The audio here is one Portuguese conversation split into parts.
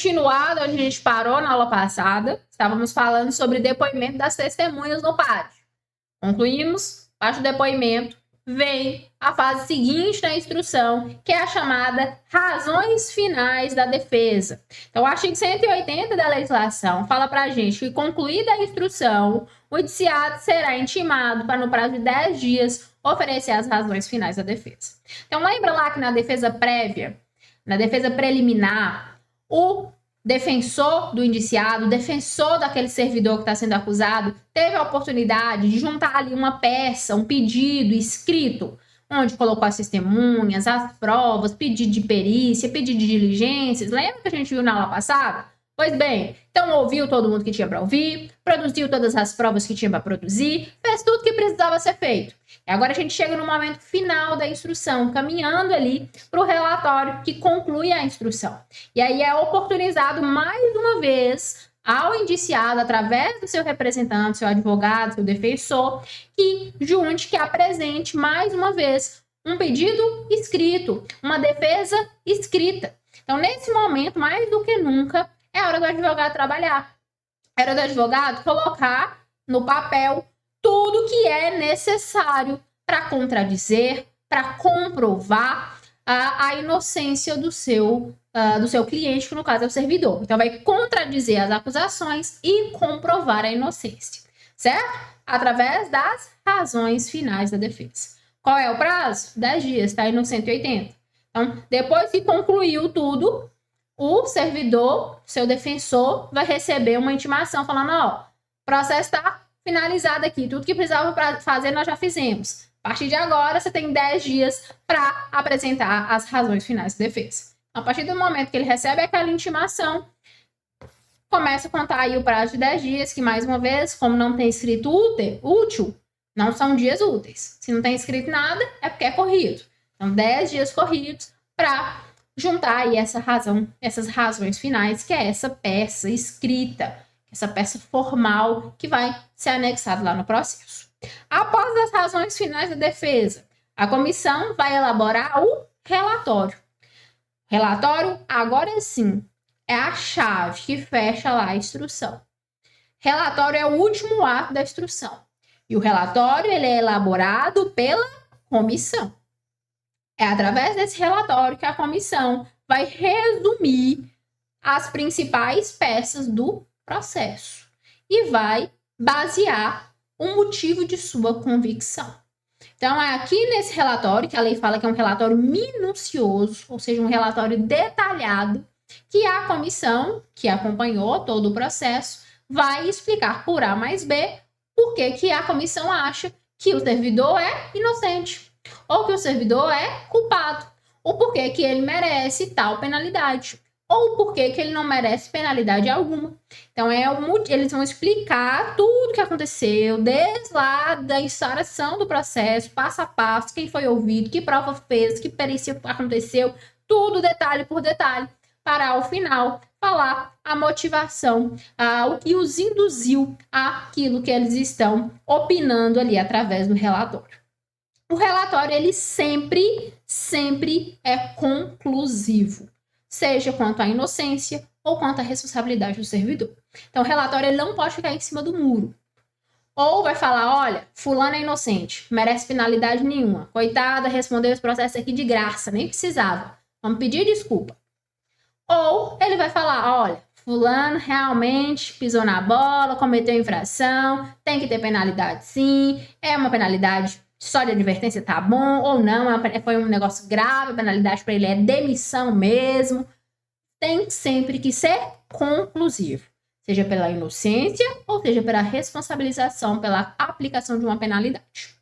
continuar onde a gente parou na aula passada. Estávamos falando sobre depoimento das testemunhas no pátio. Concluímos, parte do depoimento, vem a fase seguinte da instrução, que é a chamada razões finais da defesa. Então, o artigo 180 da legislação fala para a gente que, concluída a instrução, o indiciado será intimado para, no prazo de 10 dias, oferecer as razões finais da defesa. Então, lembra lá que na defesa prévia, na defesa preliminar, o defensor do indiciado, o defensor daquele servidor que está sendo acusado, teve a oportunidade de juntar ali uma peça, um pedido escrito, onde colocou as testemunhas, as provas, pedido de perícia, pedido de diligências. Lembra que a gente viu na aula passada? Pois bem, então ouviu todo mundo que tinha para ouvir, produziu todas as provas que tinha para produzir, fez tudo que precisava ser feito. E agora a gente chega no momento final da instrução, caminhando ali para o relatório que conclui a instrução. E aí é oportunizado mais uma vez ao indiciado, através do seu representante, seu advogado, seu defensor, que junte, que apresente mais uma vez um pedido escrito, uma defesa escrita. Então, nesse momento, mais do que nunca, é hora do advogado trabalhar. É hora do advogado colocar no papel tudo que é necessário para contradizer, para comprovar a inocência do seu cliente, que no caso é o servidor. Então, vai contradizer as acusações e comprovar a inocência, certo? Através das razões finais da defesa. Qual é o prazo? 10 dias, está aí no 180. Então, depois que concluiu tudo, o servidor, seu defensor, vai receber uma intimação falando, ó, o processo está finalizado aqui, tudo que precisava fazer nós já fizemos. A partir de agora, você tem 10 dias para apresentar as razões finais da defesa. A partir do momento que ele recebe aquela intimação, começa a contar aí o prazo de 10 dias, que mais uma vez, como não tem escrito útil, não são dias úteis. Se não tem escrito nada, é porque é corrido. Então, 10 dias corridos para juntar aí essas razões finais, que é essa peça escrita, essa peça formal que vai ser anexada lá no processo. Após as razões finais da defesa, a comissão vai elaborar o relatório. Relatório, agora sim, é a chave que fecha lá a instrução. Relatório é o último ato da instrução. E o relatório ele é elaborado pela comissão. É através desse relatório que a comissão vai resumir as principais peças do processo e vai basear o motivo de sua convicção. Então, é aqui nesse relatório, que a lei fala que é um relatório minucioso, ou seja, um relatório detalhado, que a comissão, que acompanhou todo o processo, vai explicar por A mais B por que a comissão acha que o servidor é inocente, ou que o servidor é culpado, ou por que ele merece tal penalidade, ou por que ele não merece penalidade alguma. Então, eles vão explicar tudo o que aconteceu, desde lá da instauração do processo, passo a passo, quem foi ouvido, que prova fez, que perícia aconteceu, tudo detalhe por detalhe, para ao final falar a motivação, o que os induziu àquilo que eles estão opinando ali através do relatório. O relatório, ele sempre é conclusivo, seja quanto à inocência ou quanto à responsabilidade do servidor. Então, o relatório ele não pode ficar em cima do muro. Ou vai falar, olha, fulano é inocente, merece penalidade nenhuma. Coitada, respondeu esse processo aqui de graça, nem precisava. Vamos pedir desculpa. Ou ele vai falar, olha, fulano realmente pisou na bola, cometeu infração, tem que ter penalidade sim, é uma penalidade só de advertência, tá bom, ou não, foi um negócio grave, a penalidade para ele é demissão mesmo. Tem sempre que ser conclusivo, seja pela inocência ou seja pela responsabilização, pela aplicação de uma penalidade.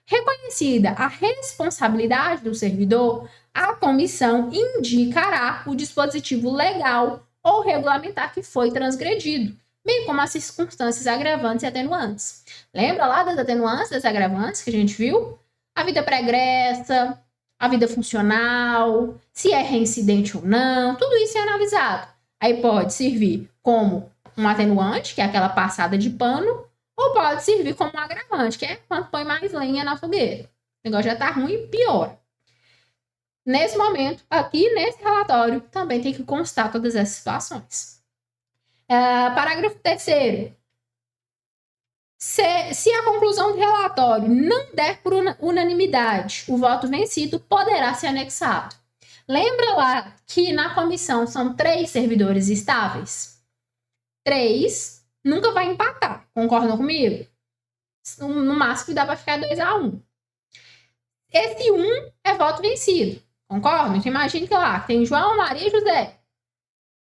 Reconhecida a responsabilidade do servidor, a comissão indicará o dispositivo legal ou regulamentar que foi transgredido, bem como as circunstâncias agravantes e atenuantes. Lembra lá das atenuantes, das agravantes que a gente viu? A vida pregressa, a vida funcional, se é reincidente ou não, tudo isso é analisado. Aí pode servir como um atenuante, que é aquela passada de pano, ou pode servir como um agravante, que é quando põe mais lenha na fogueira. O negócio já tá ruim, piora. Nesse momento, aqui nesse relatório, também tem que constar todas essas situações. Parágrafo 3º. Se a conclusão do relatório não der por unanimidade, o voto vencido poderá ser anexado. Lembra lá que na comissão são 3 servidores estáveis? 3 nunca vai empatar, concordam comigo? No máximo dá para ficar 2-1. Esse 1 é voto vencido, concordam? Então imagine que lá tem João, Maria e José.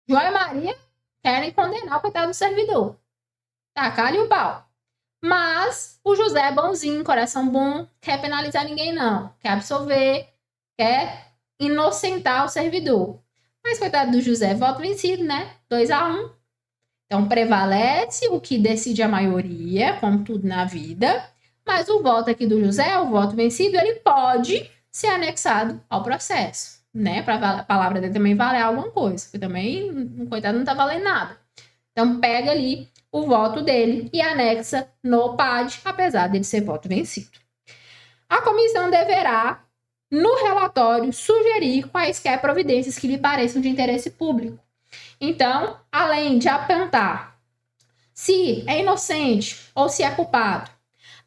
João e Maria querem condenar o coitado do servidor. Tacar-lhe o pau. Mas o José é bonzinho, coração bom, quer penalizar ninguém não, quer absolver, quer inocentar o servidor. Mas coitado do José, voto vencido, né? 2-1. Então prevalece o que decide a maioria, como tudo na vida, mas o voto aqui do José, o voto vencido, ele pode ser anexado ao processo, né? Para a palavra dele também valer alguma coisa, porque também o coitado não tá valendo nada. Então pega ali o voto dele e anexa no PAD, apesar dele ser voto vencido. A comissão deverá, no relatório, sugerir quaisquer providências que lhe pareçam de interesse público. Então, além de apontar se é inocente ou se é culpado,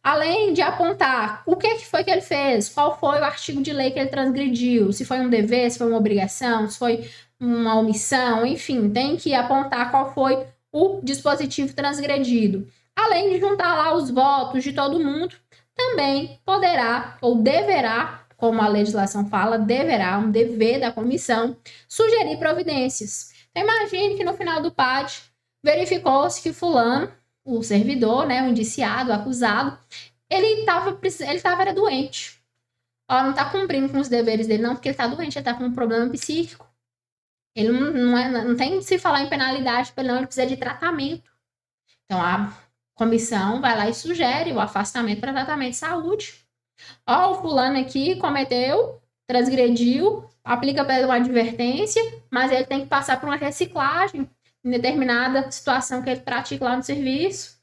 além de apontar o que foi que ele fez, qual foi o artigo de lei que ele transgrediu, se foi um dever, se foi uma obrigação, se foi uma omissão, enfim, tem que apontar qual foi o dispositivo transgredido. Além de juntar lá os votos de todo mundo, também poderá ou deverá, como a legislação fala, deverá, um dever da comissão, sugerir providências. Então, imagine que no final do PAD verificou-se que fulano, o servidor, né, o indiciado, o acusado, ele estava doente. Não está cumprindo com os deveres dele, não, porque ele está doente, ele está com um problema psíquico. Ele não tem que se falar em penalidade, não, ele precisa de tratamento. Então, a comissão vai lá e sugere o afastamento para tratamento de saúde. O fulano aqui cometeu, transgrediu, aplica para ele uma advertência, mas ele tem que passar por uma reciclagem em determinada situação que ele pratica lá no serviço.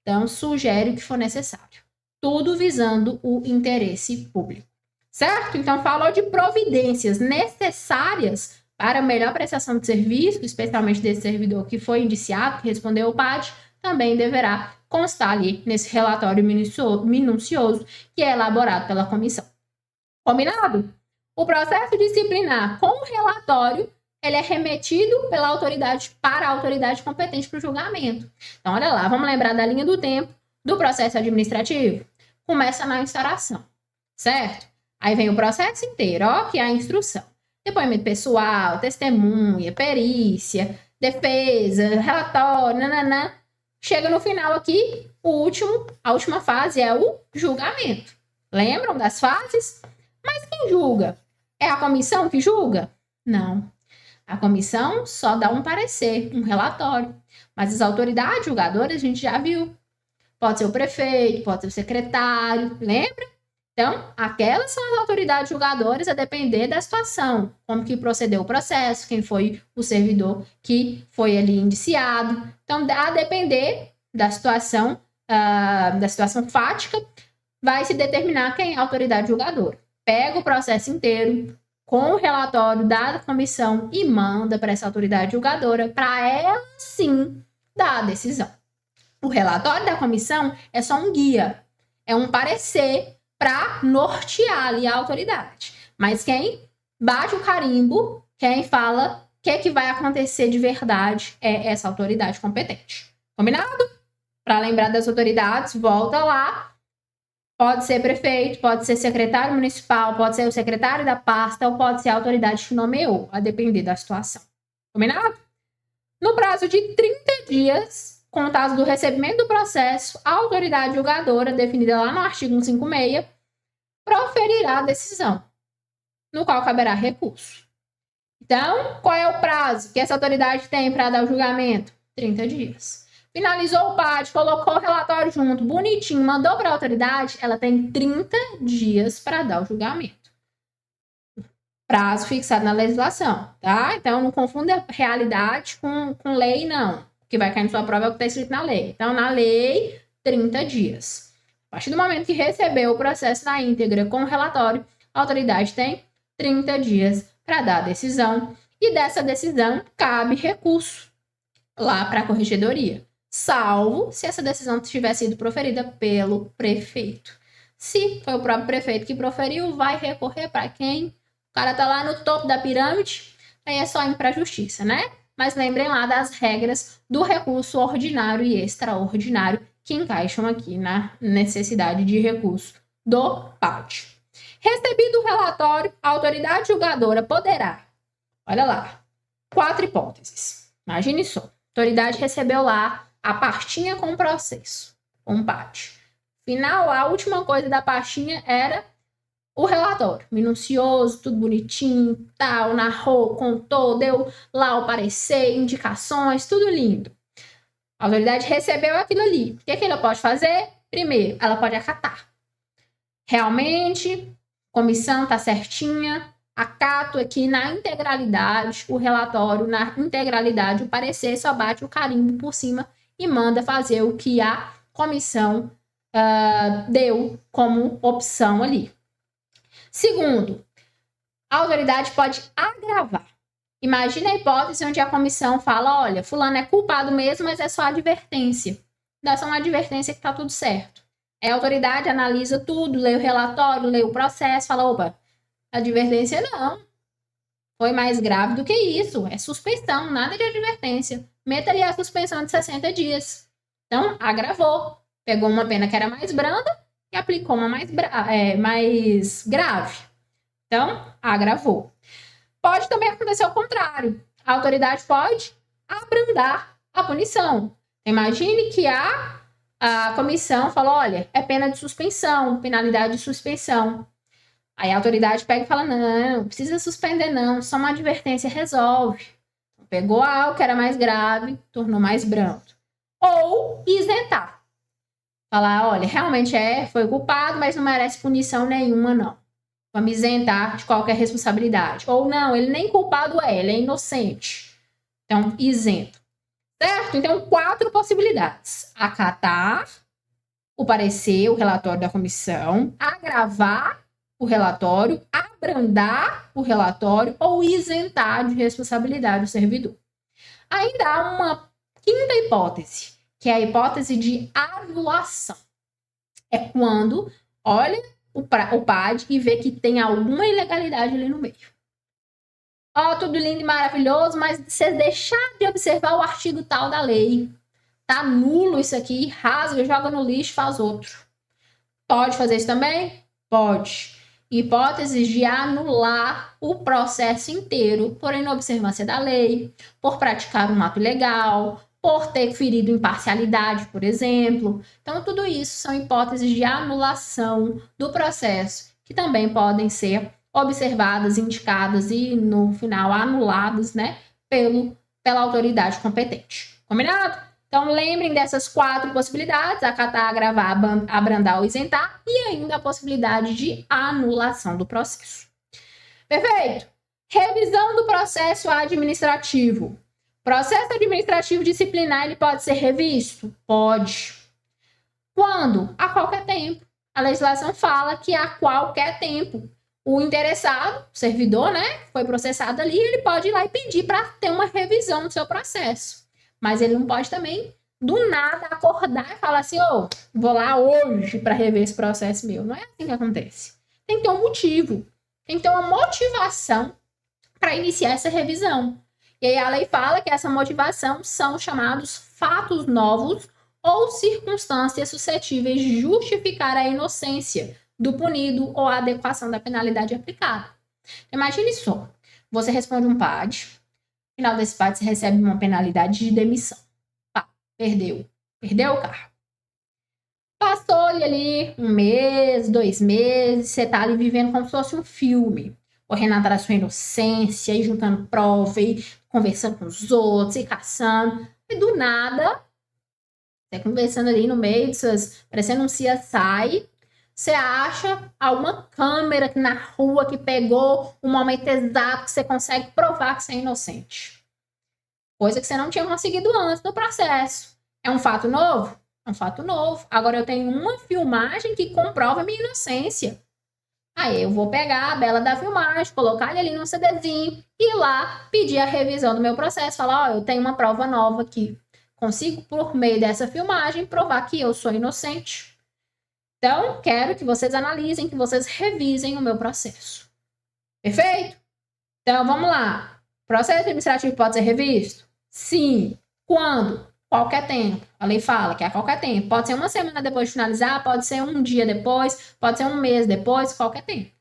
Então, sugere o que for necessário. Tudo visando o interesse público. Certo? Então, falou de providências necessárias para a melhor prestação de serviço, especialmente desse servidor que foi indiciado, que respondeu ao PAD, também deverá constar ali nesse relatório minucioso que é elaborado pela comissão. Combinado? O processo disciplinar com o relatório, ele é remetido pela autoridade para a autoridade competente para o julgamento. Então, olha lá, vamos lembrar da linha do tempo do processo administrativo. Começa na instauração, certo? Aí vem o processo inteiro, que é a instrução. Depoimento pessoal, testemunha, perícia, defesa, relatório, nananã. Chega no final aqui, a última fase é o julgamento. Lembram das fases? Mas quem julga? É a comissão que julga? Não. A comissão só dá um parecer, um relatório. Mas as autoridades julgadoras a gente já viu. Pode ser o prefeito, pode ser o secretário, lembra? Então, aquelas são as autoridades julgadoras a depender da situação, como que procedeu o processo, quem foi o servidor que foi ali indiciado. Então, a depender da situação fática, vai se determinar quem é a autoridade julgadora. Pega o processo inteiro com o relatório da comissão e manda para essa autoridade julgadora para ela, sim, dar a decisão. O relatório da comissão é só um guia, é um parecer para nortear ali a autoridade. Mas quem bate o carimbo, quem fala o que vai acontecer de verdade é essa autoridade competente. Combinado? Para lembrar das autoridades, volta lá. Pode ser prefeito, pode ser secretário municipal, pode ser o secretário da pasta ou pode ser a autoridade que nomeou, a depender da situação. Combinado? No prazo de 30 dias, contados do recebimento do processo, a autoridade julgadora, definida lá no artigo 156, proferirá a decisão, no qual caberá recurso. Então, qual é o prazo que essa autoridade tem para dar o julgamento? 30 dias. Finalizou o PAD, colocou o relatório junto, bonitinho, mandou para a autoridade, ela tem 30 dias para dar o julgamento. Prazo fixado na legislação, tá? Então, não confunda realidade com lei, não. O que vai cair na sua prova é o que está escrito na lei. Então, na lei, 30 dias. A partir do momento que recebeu o processo na íntegra com o relatório, a autoridade tem 30 dias para dar a decisão. E dessa decisão cabe recurso lá para a corregedoria, salvo se essa decisão tiver sido proferida pelo prefeito. Se foi o próprio prefeito que proferiu, vai recorrer para quem? O cara tá lá no topo da pirâmide, aí é só ir para a justiça, né? Mas lembrem lá das regras do recurso ordinário e extraordinário que encaixam aqui na necessidade de recurso do PAD. Recebido o relatório, a autoridade julgadora poderá, olha lá, 4 hipóteses. Imagine só, a autoridade recebeu lá a pastinha com o processo, um PAD. Final, a última coisa da pastinha era o relatório, minucioso, tudo bonitinho, tal, narrou, contou, deu lá o parecer, indicações, tudo lindo. A autoridade recebeu aquilo ali. O que ela pode fazer? Primeiro, ela pode acatar. Realmente, comissão tá certinha, acato aqui na integralidade, o relatório na integralidade, o parecer só bate o carimbo por cima e manda fazer o que a comissão deu como opção ali. Segundo, a autoridade pode agravar. Imagina a hipótese onde a comissão fala, olha, fulano é culpado mesmo, mas é só advertência. Dá só uma advertência que tá tudo certo. Aí a autoridade analisa tudo, lê o relatório, lê o processo, fala, opa, advertência não. Foi mais grave do que isso. É suspensão, nada de advertência. Meta ali a suspensão de 60 dias. Então, agravou. Pegou uma pena que era mais branda e aplicou uma mais grave. Então, agravou. Pode também acontecer o contrário. A autoridade pode abrandar a punição. Imagine que a comissão falou, olha, é pena de suspensão, penalidade de suspensão. Aí a autoridade pega e fala, não precisa suspender não, só uma advertência resolve. Pegou algo que era mais grave, tornou mais brando. Ou isentar. Falar, olha, realmente foi culpado, mas não merece punição nenhuma, não. Vamos isentar de qualquer responsabilidade. Ou não, ele nem culpado ele é inocente. Então, isento. Certo? Então, 4 possibilidades. Acatar o parecer, o relatório da comissão, agravar o relatório, abrandar o relatório ou isentar de responsabilidade o servidor. Ainda há uma quinta hipótese, que é a hipótese de anulação. É quando olha o PAD e vê que tem alguma ilegalidade ali no meio. Ó, tudo lindo e maravilhoso, mas você deixar de observar o artigo tal da lei. Tá nulo isso aqui, rasga, joga no lixo, faz outro. Pode fazer isso também? Pode. Hipóteses de anular o processo inteiro por inobservância da lei, por praticar um ato ilegal, por ter ferido imparcialidade, por exemplo. Então, tudo isso são hipóteses de anulação do processo, que também podem ser observadas, indicadas e, no final, anuladas, né, pela autoridade competente. Combinado? Então, lembrem dessas 4 possibilidades, acatar, agravar, abrandar ou isentar, e ainda a possibilidade de anulação do processo. Perfeito? Revisão do processo administrativo. Processo administrativo disciplinar, ele pode ser revisto? Pode. Quando? A qualquer tempo. A legislação fala que a qualquer tempo. O interessado, o servidor, né, foi processado ali, ele pode ir lá e pedir para ter uma revisão do seu processo. Mas ele não pode também, do nada, acordar e falar assim, vou lá hoje para rever esse processo meu. Não é assim que acontece. Tem que ter um motivo. Tem que ter uma motivação para iniciar essa revisão. E aí a lei fala que essa motivação são chamados fatos novos ou circunstâncias suscetíveis de justificar a inocência do punido ou a adequação da penalidade aplicada. Imagine só, você responde um PAD, no final desse PAD você recebe uma penalidade de demissão. Pá, perdeu o cargo. Passou-lhe ali 1 mês, 2 meses, você tá ali vivendo como se fosse um filme, correndo atrás da sua inocência, e juntando prova, e conversando com os outros, e caçando, e do nada, você conversando ali no meio de suas, parecendo um CSI, você acha alguma câmera aqui na rua que pegou o momento exato que você consegue provar que você é inocente. Coisa que você não tinha conseguido antes do processo. É um fato novo? É um fato novo. Agora eu tenho uma filmagem que comprova a minha inocência. Aí eu vou pegar a bela da filmagem, colocar ele ali no CDzinho e ir lá pedir a revisão do meu processo. Falar, ó, eu tenho uma prova nova aqui. Consigo, por meio dessa filmagem, provar que eu sou inocente. Então, quero que vocês analisem, que vocês revisem o meu processo. Perfeito? Então, vamos lá. Processo administrativo pode ser revisto? Sim. Quando? Qualquer tempo. A lei fala que é a qualquer tempo. Pode ser uma semana depois de finalizar, pode ser um dia depois, pode ser um mês depois, qualquer tempo.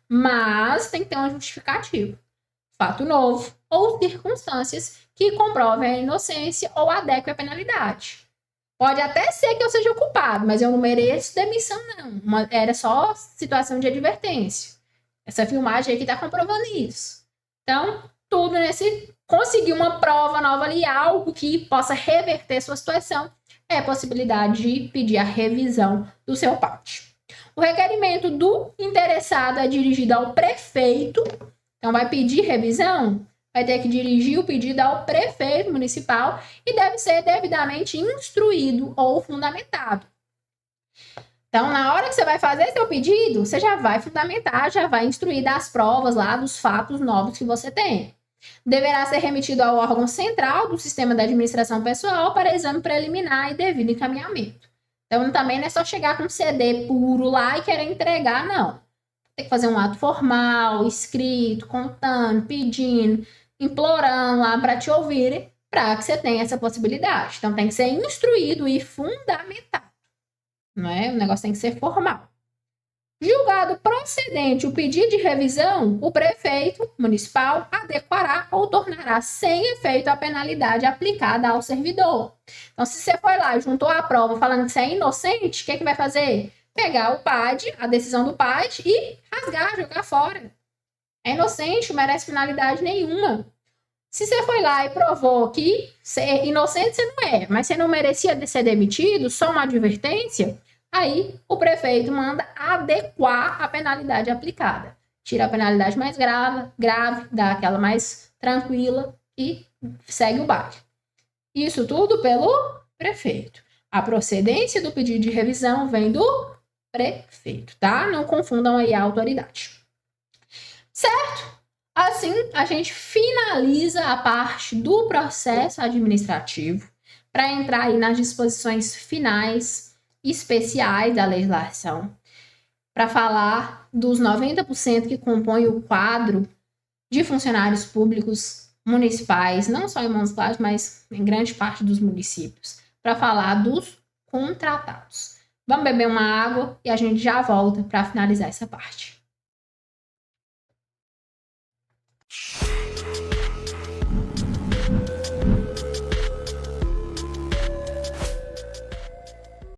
Mas tem que ter um justificativo. Fato novo ou circunstâncias que comprovem a inocência ou adequem a penalidade. Pode até ser que eu seja culpado, mas eu não mereço demissão, não. Era só situação de advertência. Essa filmagem aqui está comprovando isso. Então, tudo nesse... Conseguir uma prova nova ali, algo que possa reverter sua situação, é a possibilidade de pedir a revisão do seu parte. O requerimento do interessado é dirigido ao prefeito. Então, vai pedir revisão, vai ter que dirigir o pedido ao prefeito municipal e deve ser devidamente instruído ou fundamentado. Então, na hora que você vai fazer seu pedido, você já vai fundamentar, já vai instruir das provas lá, dos fatos novos que você tem. Deverá ser remetido ao órgão central do sistema da administração pessoal para exame preliminar e devido encaminhamento. Então, também não é só chegar com um CD puro lá e querer entregar, não. Tem que fazer um ato formal, escrito, contando, pedindo, implorando lá para te ouvirem, para que você tenha essa possibilidade. Então, tem que ser instruído e fundamentado. Não é? O negócio tem que ser formal. Julgado procedente o pedido de revisão, o prefeito municipal adequará ou tornará sem efeito a penalidade aplicada ao servidor. Então, se você foi lá e juntou a prova falando que você é inocente, o que vai fazer? Pegar o PAD, a decisão do PAD e rasgar, jogar fora. É inocente, não merece penalidade nenhuma. Se você foi lá e provou que você é inocente, você não é, mas você não merecia ser demitido, só uma advertência, aí o prefeito manda adequar a penalidade aplicada. Tira a penalidade mais grave, dá aquela mais tranquila e segue o baile. Isso tudo pelo prefeito. A procedência do pedido de revisão vem do prefeito, tá? Não confundam aí a autoridade. Certo? Assim, a gente finaliza a parte do processo administrativo para entrar aí nas disposições finais especiais da legislação, para falar dos 90% que compõem o quadro de funcionários públicos municipais, não só em Montes Claros, mas em grande parte dos municípios, para falar dos contratados. Vamos beber uma água e a gente já volta para finalizar essa parte.